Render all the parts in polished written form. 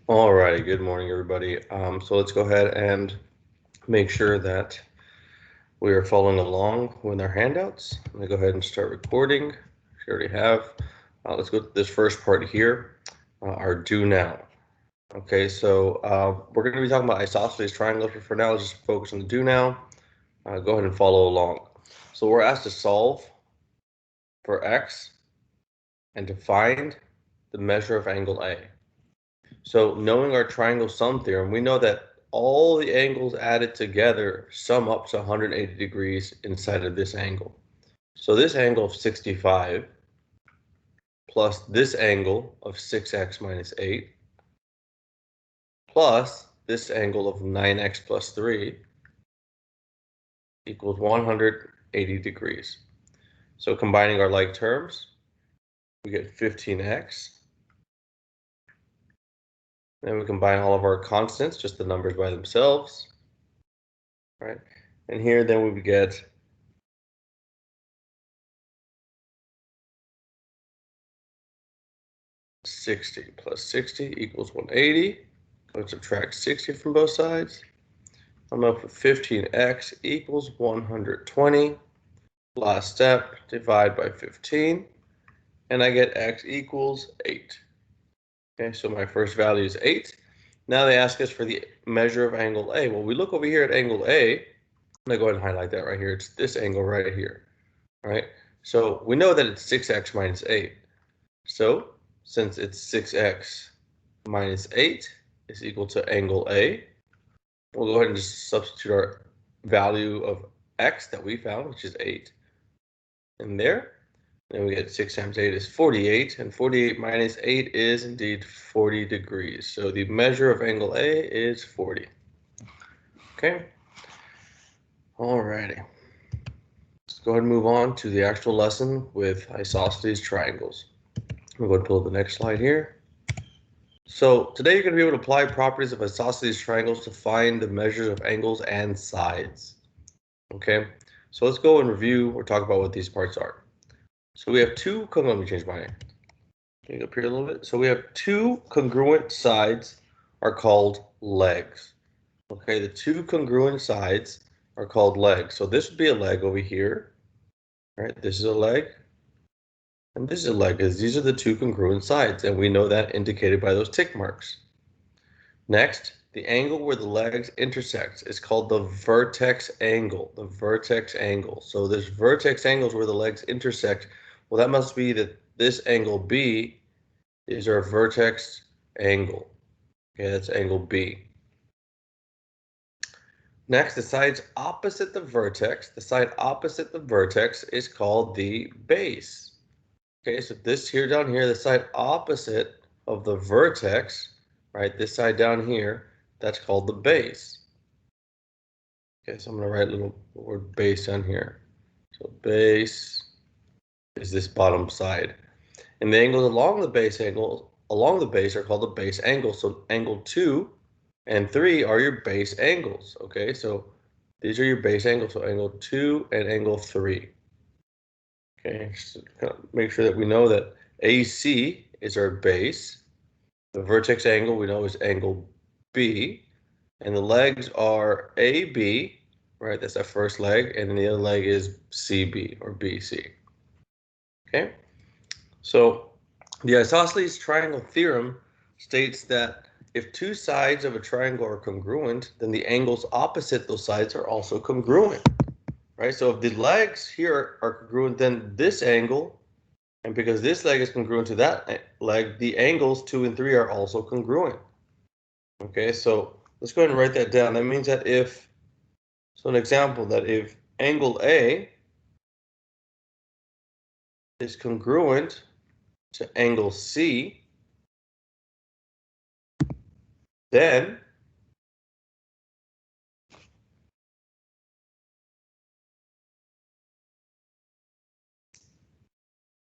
Alrighty, good morning, everybody. So let's go ahead and make sure that we are following along with our handouts. I'm gonna go ahead and start recording. You already have. Let's go to this first part here, our do now. Okay, so we're going to be talking about isosceles triangles, but for now, let's just focus on the do now. Go ahead and follow along. So we're asked to solve for x and to find the measure of angle A. So knowing our triangle sum theorem, we know that all the angles added together sum up to 180 degrees inside of this angle. So this angle of 65 plus this angle of 6x minus 8 plus this angle of 9x plus 3 equals 180 degrees. So combining our like terms, we get 15x. Then we combine all of our constants, just the numbers by themselves, right? And here then we get 60 plus 60 equals 180. Go subtract 60 from both sides. I'm up with 15x equals 120. Last step, divide by 15, and I get x equals 8. Okay, so my first value is 8. Now they ask us for the measure of angle A. Well, we look over here at angle A. I'm going to go ahead and highlight that right here. It's this angle right here. All right, so we know that it's 6x minus 8. So since it's 6x minus 8 is equal to angle A, we'll go ahead and just substitute our value of x that we found, which is 8, in there. Then we get 6 times 8 is 48, and 48 minus 8 is indeed 40 degrees. So the measure of angle A is 40. Okay. Alrighty. Let's go ahead and move on to the actual lesson with isosceles triangles. I'm going to pull up the next slide here. So today you're going to be able to apply properties of isosceles triangles to find the measures of angles and sides. Okay, so let's go and review or talk about what these parts are. So we have two, let me change my name. Can you up here a little bit? So we have two congruent sides are called legs. Okay, the two congruent sides are called legs. So this would be a leg over here, right? This is a leg, and this is a leg, because these are the two congruent sides, and we know that indicated by those tick marks. Next, the angle where the legs intersect is called the vertex angle. The vertex angle. So there's vertex angles where the legs intersect. Well, that must be that this angle B is our vertex angle. Okay, that's angle B. Next, the sides opposite the vertex. The side opposite the vertex is called the base. Okay, so this here down here, the side opposite of the vertex, right? This side down here, that's called the base. Okay, so I'm going to write a little word base down here. So base is this bottom side. And the angles along the base are called the base angle. So angle 2 and 3 are your base angles. Okay, so these are your base angles. So angle 2 and angle 3. Okay, so kind of make sure that we know that AC is our base. The vertex angle we know is angle B. And the legs are AB, right? That's our first leg. And then the other leg is CB or BC. Okay, so the isosceles triangle theorem states that if two sides of a triangle are congruent, then the angles opposite those sides are also congruent, right? So if the legs here are congruent, then this angle, and because this leg is congruent to that leg, the angles 2 and 3 are also congruent. Okay, so let's go ahead and write that down. That means that if, so an example, that if angle A is congruent to angle C, then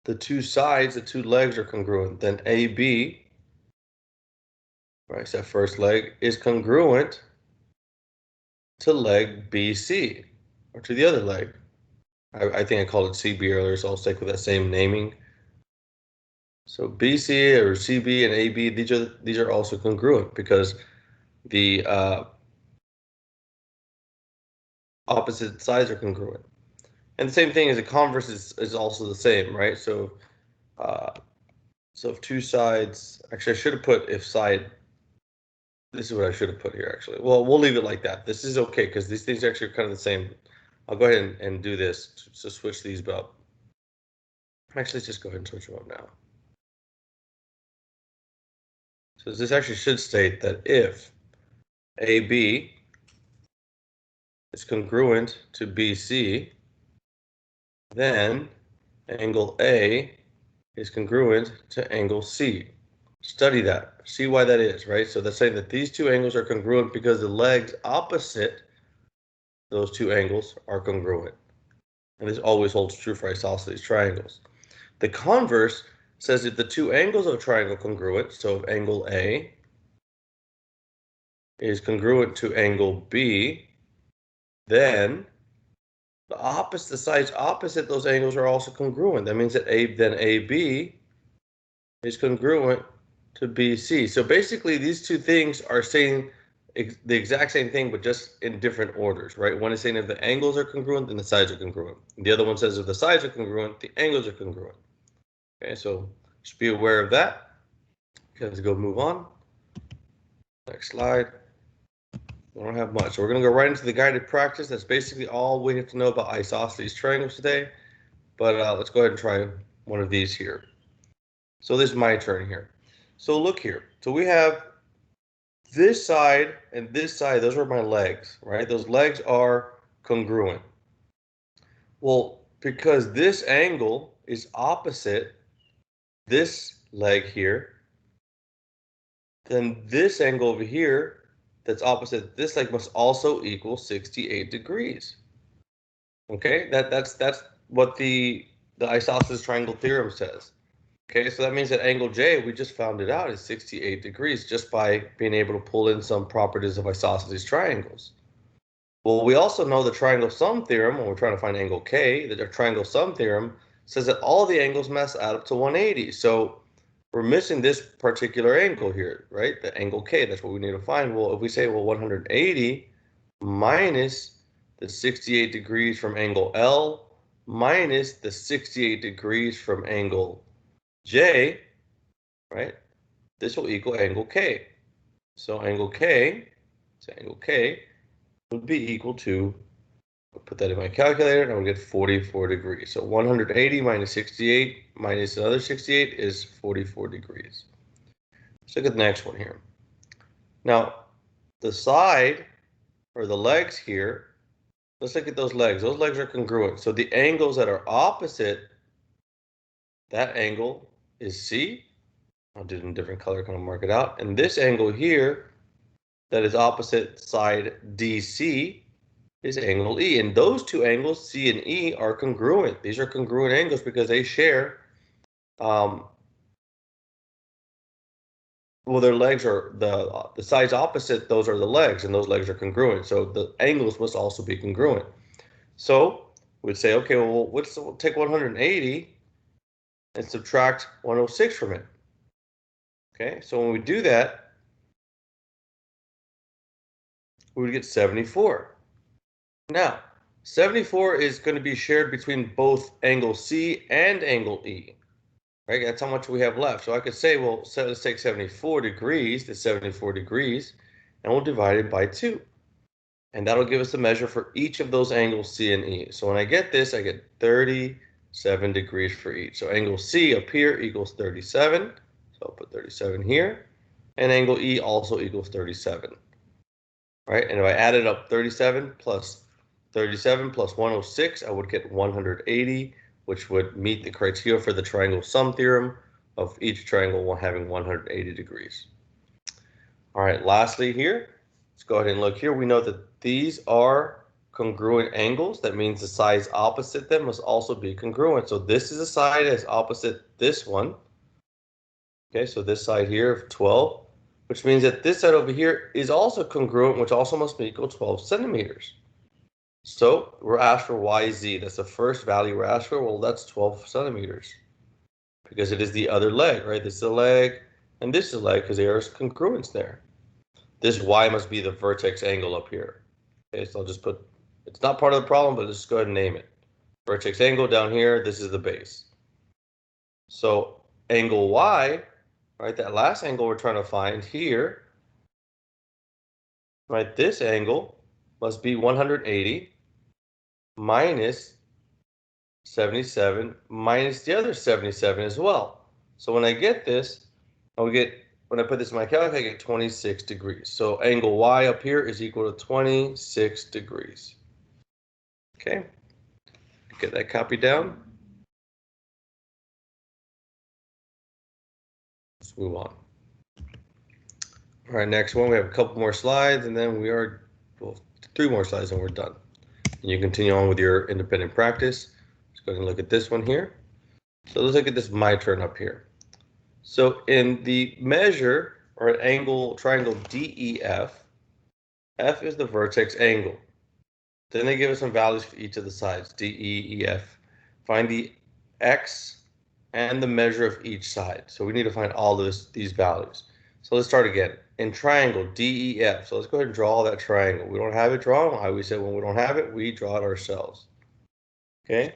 the two sides, the two legs are congruent. Then AB, right, so that first leg, is congruent to leg BC, or to the other leg. I think I called it CB earlier, so I'll stick with that same naming. So BC or CB and AB, these are also congruent because the opposite sides are congruent. And the same thing as the converse is also the same, right? Uh, so if two sides, actually I should have put if side, this is what I should have put here actually. Well, we'll leave it like that. This is okay because these things actually are kind of the same. I'll go ahead and do this to switch these up. Actually, let's just go ahead and switch them up now. So this actually should state that if AB is congruent to BC, then angle A is congruent to angle C. Study that. See why that is, right? So that's saying that these two angles are congruent because the legs opposite those two angles are congruent. And this always holds true for isosceles triangles. The converse says if the two angles of a triangle are congruent, so if angle A is congruent to angle B, then the sides opposite those angles are also congruent. That means that then AB is congruent to BC. So basically, these two things are saying the exact same thing, but just in different orders, right? One is saying if the angles are congruent, then the sides are congruent. The other one says if the sides are congruent, the angles are congruent. Okay, so just be aware of that. Okay, let's go move on. Next slide. We don't have much. So we're going to go right into the guided practice. That's basically all we have to know about isosceles triangles today. But let's go ahead and try one of these here. So this is my turn here. So look here. So we have this side and this side. Those are my legs, right? Those legs are congruent. Well, because this angle is opposite this leg here, then this angle over here that's opposite this leg must also equal 68 degrees. Okay, that's what the isosceles triangle theorem says. Okay, so that means that angle J, we just found it out, is 68 degrees just by being able to pull in some properties of isosceles triangles. Well, we also know the triangle sum theorem when we're trying to find angle K. The triangle sum theorem says that all the angles must add up to 180. So we're missing this particular angle here, right? The angle K, that's what we need to find. Well, if we say, well, 180 minus the 68 degrees from angle L minus the 68 degrees from angle J, right? This will equal angle K. So angle K would be equal to, I'll put that in my calculator, and I would get 44 degrees. So 180 minus 68 minus another 68 is 44 degrees. Let's look at the next one here. Now, the side, or the legs here, let's look at those legs. Those legs are congruent. So the angles that are opposite that angle is C. I'll do it in a different color, kind of mark it out. And this angle here that is opposite side DC is angle E. And those two angles, C and E, are congruent. These are congruent angles because they share, well, their legs are, the sides opposite, those are the legs, and those legs are congruent. So the angles must also be congruent. So we'd say, okay, well, we'll take 180 and subtract 106 from it. Okay, so when we do that, we would get 74. Now, 74 is going to be shared between both angle C and angle E. Right, that's how much we have left. So I could say, well, let's take 74 degrees, that's 74 degrees, and we'll divide it by 2. And that'll give us a measure for each of those angles C and E. So when I get this, I get 37 degrees for each. So angle C up here equals 37. So I'll put 37 here. And angle E also equals 37. Right, and if I added up 37 plus 106, I would get 180, which would meet the criteria for the triangle sum theorem of each triangle having 180 degrees. All right, lastly here, let's go ahead and look here. We know that these are congruent angles. That means the sides opposite them must also be congruent. So this is a side that's opposite this one. Okay, so this side here of 12, which means that this side over here is also congruent, which also must be equal to 12 centimeters. So we're asked for YZ. That's the first value we're asked for. Well, that's 12 centimeters. because it is the other leg, right? This is a leg, and this is a leg because there is congruence there. This y must be the vertex angle up here. Okay, so I'll just put, it's not part of the problem, but let's just go ahead and name it. Vertex angle down here, this is the base. So angle y, right, that last angle we're trying to find here, right, this angle must be 180 minus 77 minus the other 77 as well. So when I get this, when I put this in my calc, I get 26 degrees. So angle y up here is equal to 26 degrees. Okay, get that copied down. Let's move on. All right, next one, we have a couple more slides, and then we are, well, 3 more slides and we're done. And you continue on with your independent practice. Let's go ahead and look at this one here. So let's look at this my turn up here. So in the measure or an angle triangle DEF, F is the vertex angle. Then they give us some values for each of the sides, D, E, E, F. Find the X and the measure of each side. So we need to find all these values. So let's start again. In triangle DEF, so let's go ahead and draw that triangle. We don't have it drawn. I always say when we don't have it, we draw it ourselves. Okay?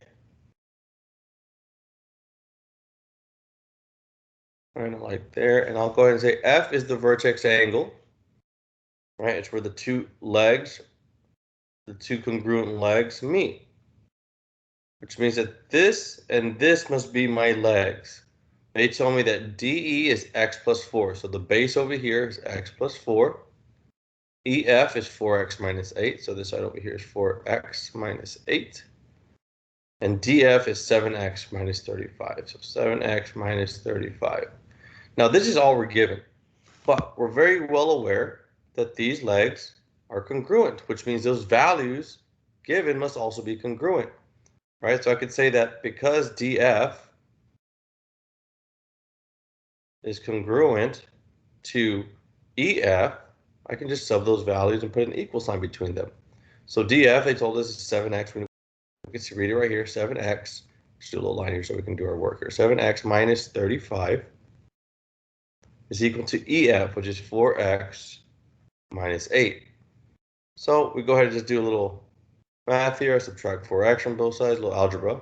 Right, like there, and I'll go ahead and say F is the vertex angle. Right, it's where the two legs, the two congruent legs meet. Which means that this and this must be my legs. They told me that DE is x plus 4. So the base over here is x plus 4. EF is 4x minus 8. So this side over here is 4x minus 8. And DF is 7x minus 35. So 7x minus 35. Now this is all we're given. But we're very well aware that these legs are congruent, which means those values given must also be congruent. Right? So I could say that because DF is congruent to EF, I can just sub those values and put an equal sign between them. So DF, they told us is 7x. We can read it right here, 7x. Let's do a little line here so we can do our work here. 7x minus 35 is equal to EF, which is 4x minus 8. So we go ahead and just do a little math here. I subtract 4x from both sides, a little algebra,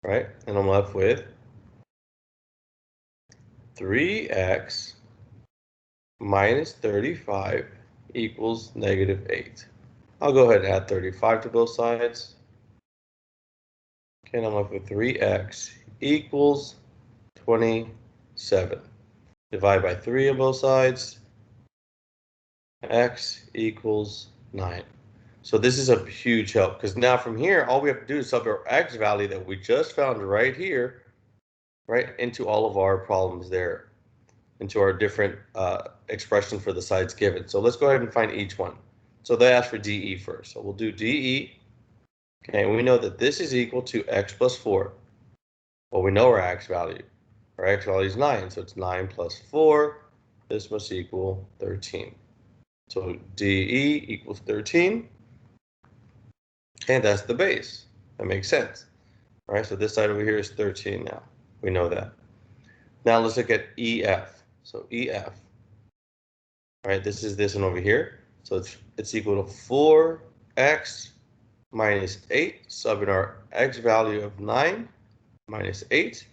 right? And I'm left with 3x minus 35 equals negative 8. I'll go ahead and add 35 to both sides. Okay, and I'm left with 3x equals 27. Divide by 3 on both sides. X equals 9. So this is a huge help because now from here, all we have to do is sub our x value that we just found right here, right, into all of our problems there, into our different expression for the sides given. So let's go ahead and find each one. So they asked for DE first. So we'll do DE. Okay, and we know that this is equal to x plus 4. Well, we know our x value. Our x value is 9, so it's 9 plus 4. This must equal 13. So DE equals 13. And that's the base. That makes sense. All right, so this side over here is 13 now. We know that. Now let's look at EF. So EF. All right, this is this one over here. So it's equal to 4x minus 8, subbing our x value of 9 minus 8.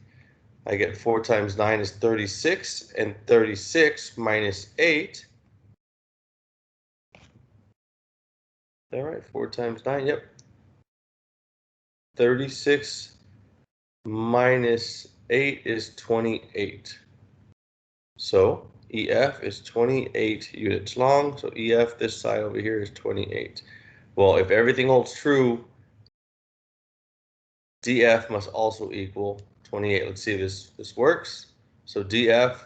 I get 4 times 9 is 36, and 36 minus 8. Is that right? 4 times 9, yep. 36 minus 8 is 28. So EF is 28 units long. So EF, this side over here, is 28. Well, if everything holds true, DF must also equal 28. Let's see if this works. So DF,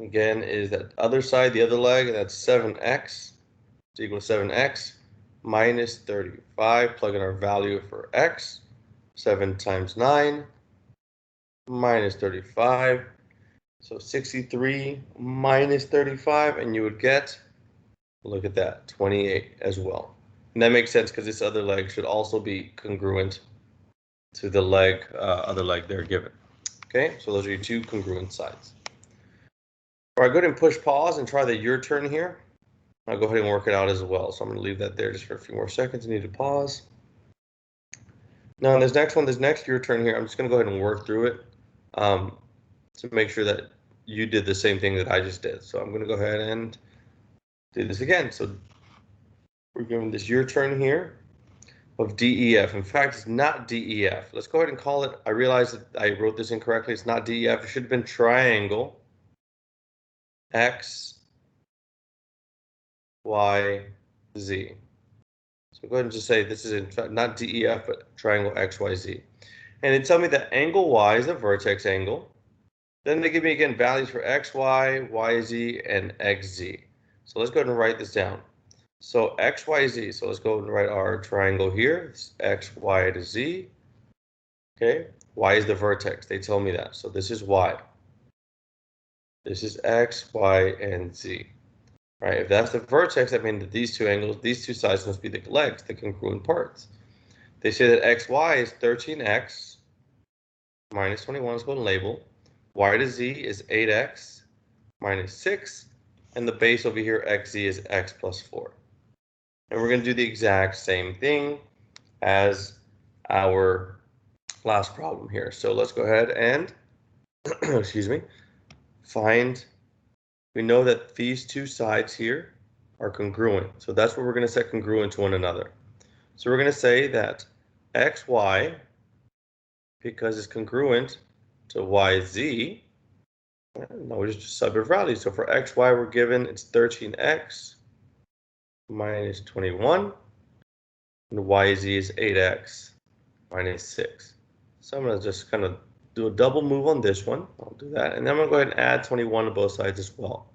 again, is that other side, the other leg, and that's 7x. It's equal to 7x minus 35. Plug in our value for x. 7 times 9 minus 35. So 63 minus 35, and you would get, look at that, 28 as well. And that makes sense because this other leg should also be congruent to the leg, other leg they're given. Okay, so those are your two congruent sides. All right, go ahead and push pause and try the your turn here. I'll go ahead and work it out as well. So I'm going to leave that there just for a few more seconds. I need to pause. Now, this next your turn here, I'm just going to go ahead and work through it to make sure that you did the same thing that I just did. So I'm going to go ahead and do this again. So we're given this your turn here of DEF. In fact, it's not DEF. Let's go ahead and call it. I realize that I wrote this incorrectly. It's not DEF. It should have been triangle X, Y, Z. So go ahead and just say this is in fact not DEF, but triangle XYZ. And they tell me that angle Y is a vertex angle. Then they give me again values for XY, YZ, and XZ. So let's go ahead and write this down. So XYZ, so let's go ahead and write our triangle here. It's X, Y to Z. Okay, Y is the vertex. They tell me that. So this is Y. This is X, Y, and Z. All right, if that's the vertex, that means that these two angles, these two sides must be the legs, the congruent parts. They say that XY is 13x minus 21, let's go and label. Y to Z is 8x minus 6, and the base over here, XZ, is x plus 4. And we're going to do the exact same thing as our last problem here. So let's go ahead and, excuse me, we know that these two sides here are congruent. So that's what we're going to set congruent to one another. So we're going to say that XY, because it's congruent to YZ, now we just sub our values. So for XY, we're given it's 13x minus 21, and YZ is 8x minus 6. So I'm going to just kind of do a double move on this one. I'll do that. And then I'm going to go ahead and add 21 to both sides as well.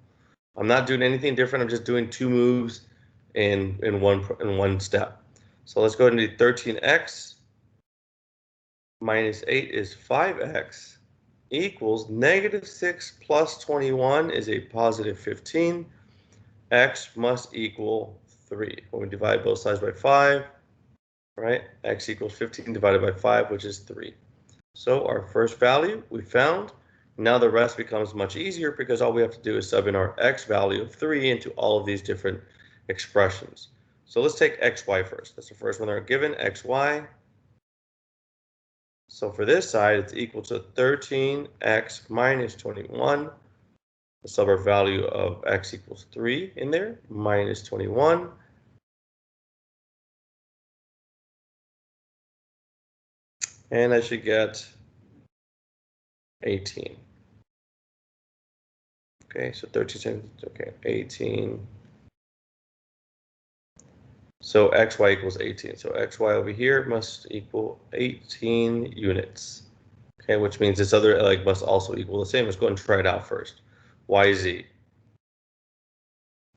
I'm not doing anything different. I'm just doing two moves in one step. So let's go ahead and do 13x minus 8 is 5x equals negative 6 plus 21 is a positive 15. X must equal 3. When we divide both sides by 5, right? X equals 15 divided by 5, which is 3. So our first value we found. Now the rest becomes much easier because all we have to do is sub in our x value of 3 into all of these different expressions. So let's take xy first. That's the first one they're given, xy. So for this side, it's equal to 13x minus 21. We'll sub our value of x equals 3 in there, minus 21. And I should get 18. Okay, so 13, okay, 18. So xy equals 18. So xy over here must equal 18 units. Okay, which means this other leg must also equal the same. Let's go ahead and try it out first. YZ. Okay,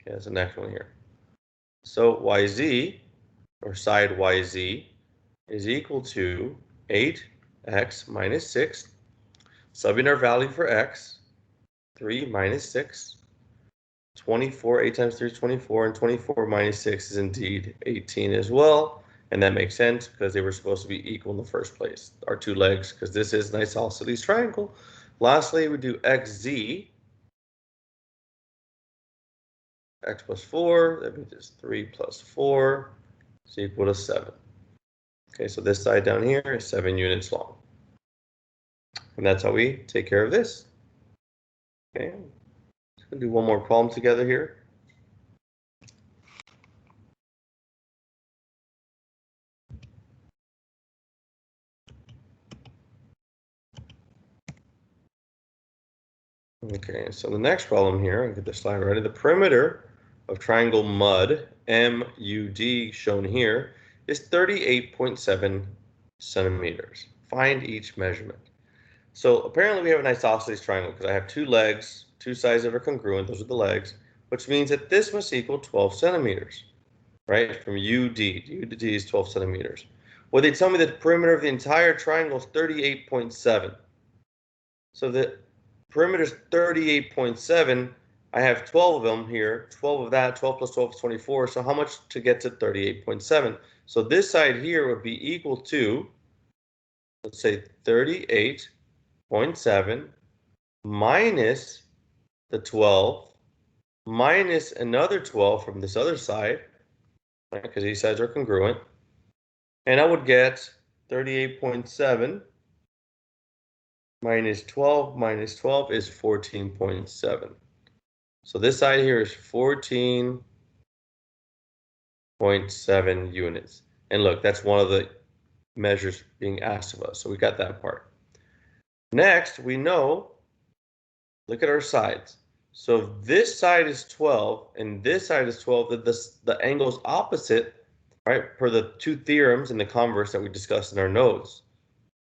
that's the next one here. So YZ, or side YZ, is equal to 8x minus 6. Subbing our value for x, 3 minus 6. 24, 8 times 3 is 24, and 24 minus 6 is indeed 18 as well. And that makes sense because they were supposed to be equal in the first place, our two legs, because this is an isosceles triangle. Lastly, we do xz, x plus 4, that means it's 3 plus 4 is equal to 7. Okay, so this side down here is 7 units long. And that's how we take care of this. Okay, let's do one more problem together here. Okay, so the next problem here, I'll get the slide ready. The perimeter of triangle MUD, MUD, shown here, is 38.7 centimeters. Find each measurement. So apparently we have an isosceles triangle because I have two legs, two sides that are congruent, those are the legs, which means that this must equal 12 centimeters, right? From UD, U to D is 12 centimeters. Well, they tell me that the perimeter of the entire triangle is 38.7. So the perimeter is 38.7. I have 12 of them here. 12 of that, 12 plus 12 is 24. So how much to get to 38.7? So this side here would be equal to, let's say 38.7 0.7 minus the 12 minus another 12 from this other side, right, because these sides are congruent, and I would get 38.7 minus 12 is 14.7. So this side here is 14.7 units. And look, that's one of the measures being asked of us. So we got that part. Next, we know, look at our sides. So if this side is 12 and this side is 12, then the angle's opposite, right, per the two theorems in the converse that we discussed in our notes.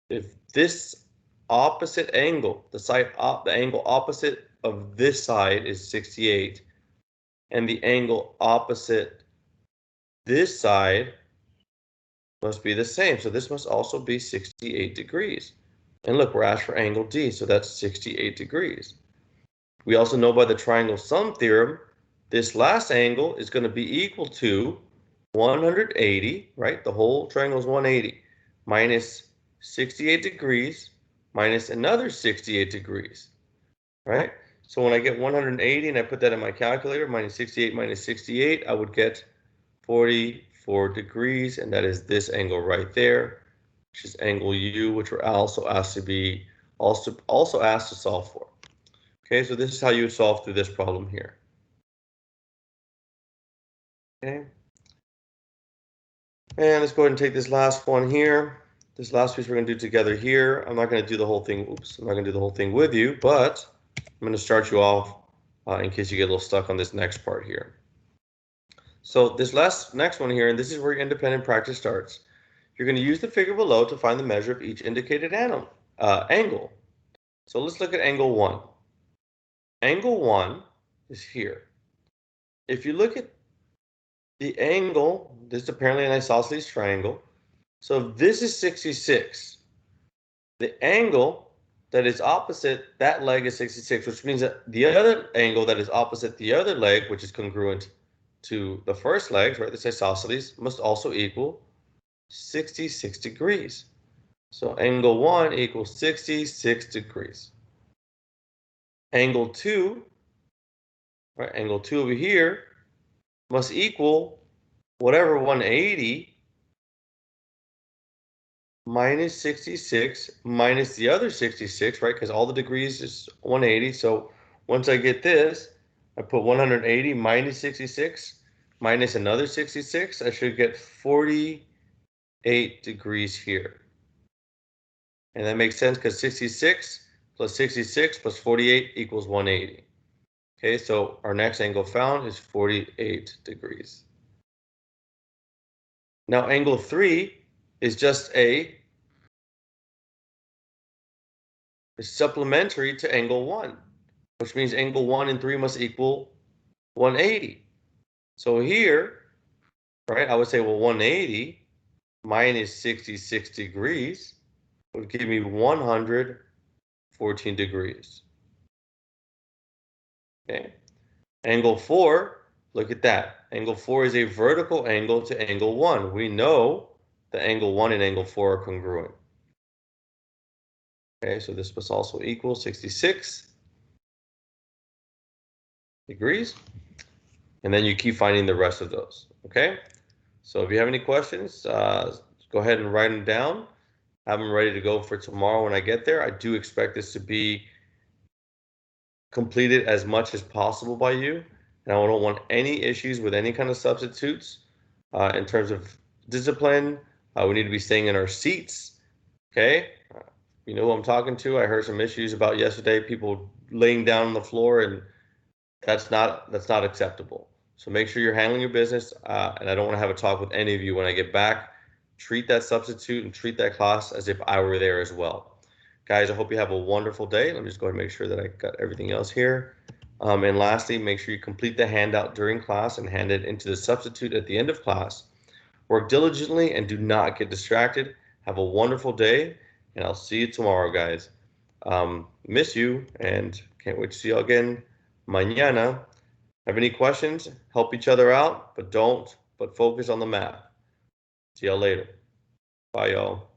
If this opposite angle, the angle opposite of this side is 68, and the angle opposite this side must be the same. So this must also be 68 degrees. And look, we're asked for angle D, so that's 68 degrees. We also know by the triangle sum theorem, this last angle is going to be equal to 180, right? The whole triangle is 180, minus 68 degrees, minus another 68 degrees, right? So when I get 180 and I put that in my calculator, minus 68, I would get 44 degrees, and that is this angle right there, which is angle U, which we're also asked to solve for. Okay, so this is how you would solve through this problem here. Okay. And let's go ahead and take this last one here. This last piece we're going to do together here. I'm not going to do the whole thing. Oops, I'm not going to do the whole thing with you, but I'm going to start you off in case you get a little stuck on this next part here. So this next one here, and this is where your independent practice starts. You're going to use the figure below to find the measure of each indicated angle. So let's look at angle 1. Angle 1 is here. If you look at the angle, this is apparently an isosceles triangle. So if this is 66, the angle that is opposite that leg is 66, which means that the other angle that is opposite the other leg, which is congruent to the first leg, right, this isosceles, must also equal 66 degrees. So angle 1 equals 66 degrees. Angle 2, right, angle 2 over here must equal whatever 180 minus 66 minus the other 66, right? Because all the degrees is 180. So once I get this, I put 180 minus 66 minus another 66. I should get 48 degrees here. And that makes sense because 66 plus 66 plus 48 equals 180. Okay, so our next angle found is 48 degrees. Now angle 3 is just is supplementary to angle 1, which means angle 1 and 3 must equal 180. So here, right, I would say, well, 180 minus 66 degrees would give me 114 degrees. Okay. Angle 4, look at that. Angle 4 is a vertical angle to angle 1. We know that angle 1 and angle 4 are congruent. Okay, so this must also equal 66 degrees. And then you keep finding the rest of those. Okay, so if you have any questions, go ahead and write them down. Have them ready to go for tomorrow when I get there. I do expect this to be completed as much as possible by you. And I don't want any issues with any kind of substitutes in terms of discipline. We need to be staying in our seats. Okay, you know who I'm talking to. I heard some issues about yesterday, people laying down on the floor, and that's not acceptable. So make sure you're handling your business, and I don't want to have a talk with any of you when I get back. Treat that substitute and treat that class as if I were there as well. Guys, I hope you have a wonderful day. Let me just go ahead and make sure that I got everything else here. And lastly, make sure you complete the handout during class and hand it into the substitute at the end of class. Work diligently and do not get distracted. Have a wonderful day, and I'll see you tomorrow, guys. Miss you, and can't wait to see you again mañana. Have any questions? Help each other out, but focus on the math. See y'all later. Bye, y'all.